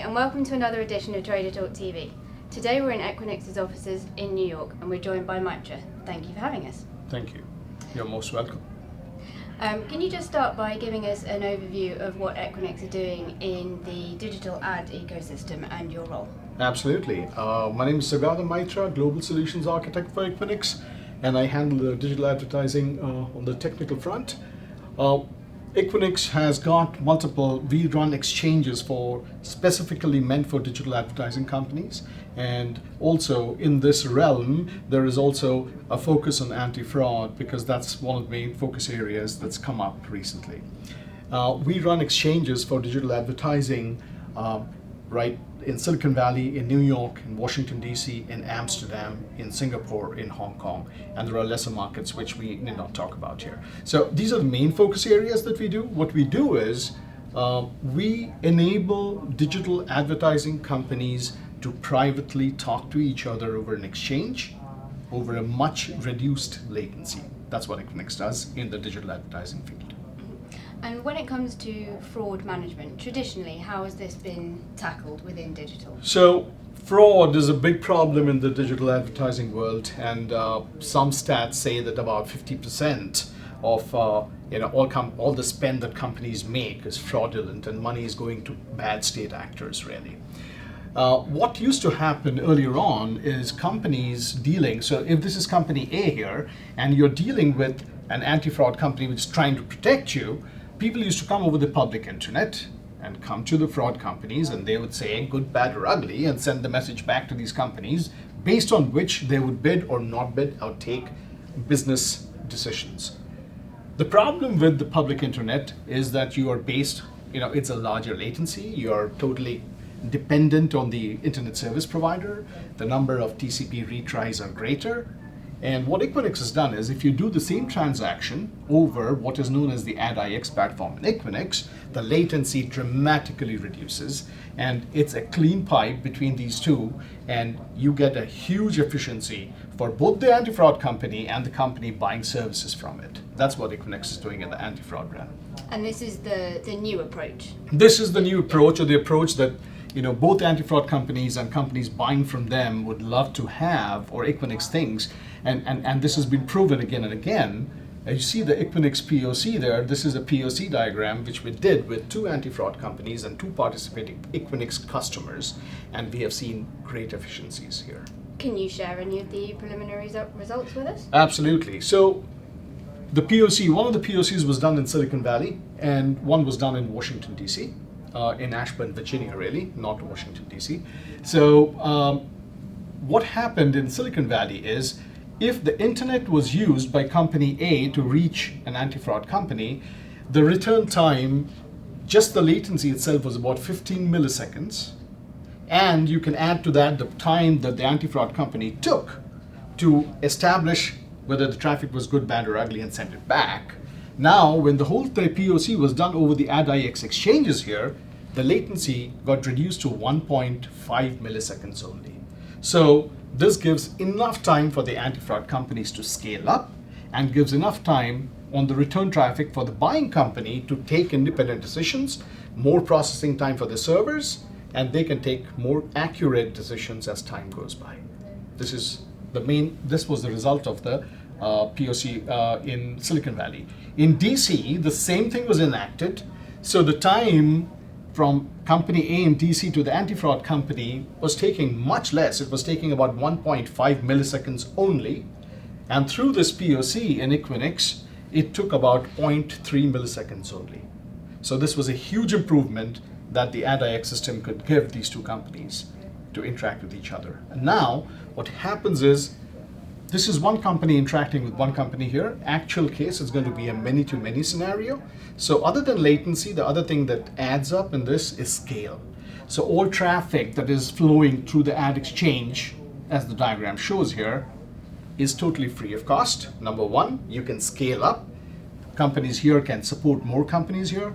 and welcome to another edition of Trader Talk TV. Today we're in Equinix's offices in New York and we're joined by Mitra. Thank you for having us. Thank you. You're most welcome. Can you just start by giving us an overview of what Equinix are doing in the digital ad ecosystem and your role? Absolutely. My name is Sagada Mitra, Global Solutions Architect for Equinix, and I handle the digital advertising on the technical front. Equinix has got multiple, we run exchanges for specifically meant for digital advertising companies, and also in this realm there is also a focus on anti-fraud because that's one of the main focus areas that's come up recently. We run exchanges for digital advertising right in Silicon Valley, in New York, in Washington DC, in Amsterdam, in Singapore, in Hong Kong, and there are lesser markets which we need not talk about here. So these are the main focus areas that we do. What we do is we enable digital advertising companies to privately talk to each other over an exchange over a much reduced latency. That's what Equinix does in the digital advertising field. And when it comes to fraud management, traditionally, how has this been tackled within digital? So fraud is a big problem in the digital advertising world, and some stats say that about 50% of all the spend that companies make is fraudulent, and money is going to bad state actors, really. What used to happen earlier on is companies dealing, so if this is company A here, and you're dealing with an anti-fraud company which is trying to protect you, people used to come over the public internet and come to the fraud companies, and they would say good, bad, or ugly and send the message back to these companies based on which they would bid or not bid or take business decisions. The problem with the public internet is that you are based, it's a larger latency, you're totally dependent on the internet service provider, the number of TCP retries are greater. And what Equinix has done is if you do the same transaction over what is known as the AdIX platform in Equinix, the latency dramatically reduces and it's a clean pipe between these two, and you get a huge efficiency for both the anti-fraud company and the company buying services from it. That's what Equinix is doing in the anti-fraud realm. And this is the new approach? This is the new approach, or the approach that both anti-fraud companies and companies buying from them would love to have, or Equinix thinks, and this has been proven again and again. You see the Equinix POC there. This is a POC diagram which we did with 2 anti-fraud companies and 2 participating Equinix customers, and we have seen great efficiencies here. Can you share any of the preliminary results with us? Absolutely. So the POC, one of the POCs was done in Silicon Valley and one was done in Washington DC. In Ashburn, Virginia, really, not Washington, D.C. So what happened in Silicon Valley is if the internet was used by company A to reach an anti-fraud company, the return time, just the latency itself was about 15 milliseconds. And you can add to that the time that the anti-fraud company took to establish whether the traffic was good, bad, or ugly and send it back. Now, when the whole POC was done over the AdIX exchanges here, the latency got reduced to 1.5 milliseconds only. So this gives enough time for the anti-fraud companies to scale up and gives enough time on the return traffic for the buying company to take independent decisions, more processing time for the servers, and they can take more accurate decisions as time goes by. This was the result of the POC in Silicon Valley. In DC, the same thing was enacted. So the time from company A in DC to the anti-fraud company was taking much less. It was taking about 1.5 milliseconds only. And through this POC in Equinix, it took about 0.3 milliseconds only. So this was a huge improvement that the AdIX system could give these 2 companies to interact with each other. And now what happens is, this is one company interacting with one company here. Actual case is going to be a many-to-many scenario. So other than latency, the other thing that adds up in this is scale. So all traffic that is flowing through the ad exchange, as the diagram shows here, is totally free of cost. Number one, you can scale up. Companies here can support more companies here.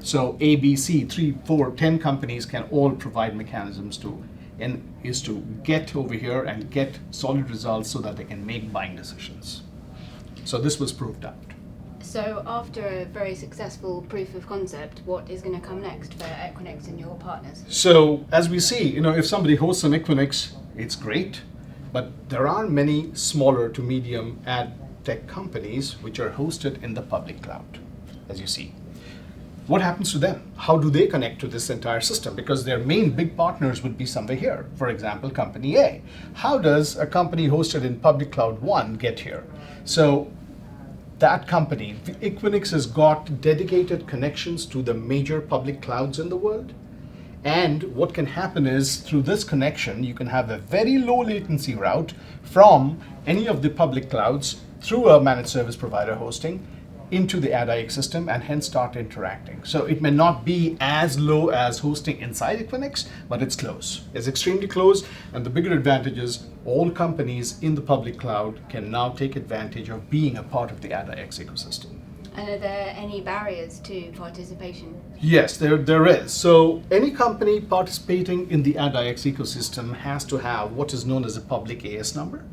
So A, B, C, 3, 4, 10 companies can all provide mechanisms to get over here and get solid results so that they can make buying decisions. So this was proved out. So after a very successful proof of concept, what is going to come next for Equinix and your partners? So as we see, if somebody hosts an Equinix, it's great, but there are many smaller to medium ad tech companies which are hosted in the public cloud, as you see. What happens to them? How do they connect to this entire system? Because their main big partners would be somewhere here. For example, company A. How does a company hosted in public cloud 1 get here? So that company, Equinix, has got dedicated connections to the major public clouds in the world. And what can happen is through this connection, you can have a very low latency route from any of the public clouds through a managed service provider hosting into the AdIX system and hence start interacting. So it may not be as low as hosting inside Equinix, but it's close. It's extremely close, and the bigger advantage is all companies in the public cloud can now take advantage of being a part of the AdIX ecosystem. And are there any barriers to participation? Yes, there is. So any company participating in the AdIX ecosystem has to have what is known as a public AS number.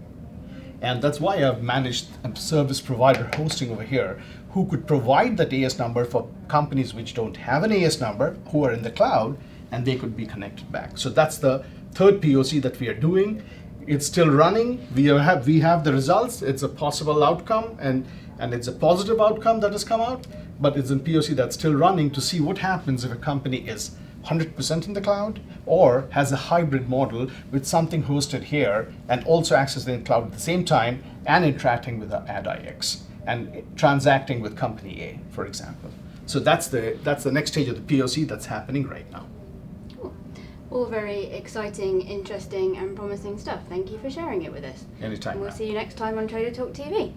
And that's why I've managed a service provider hosting over here who could provide that AS number for companies which don't have an AS number, who are in the cloud, and they could be connected back. So that's the third POC that we are doing. It's still running. We have the results. It's a possible outcome, and it's a positive outcome that has come out, but it's in POC that's still running to see what happens if a company is 100% in the cloud or has a hybrid model with something hosted here and also accessing the cloud at the same time and interacting with the AdIX and transacting with company A, for example. So that's the next stage of the POC that's happening right now. Cool. All very exciting, interesting and promising stuff. Thank you for sharing it with us. Anytime. And we'll see you next time on Trader Talk TV.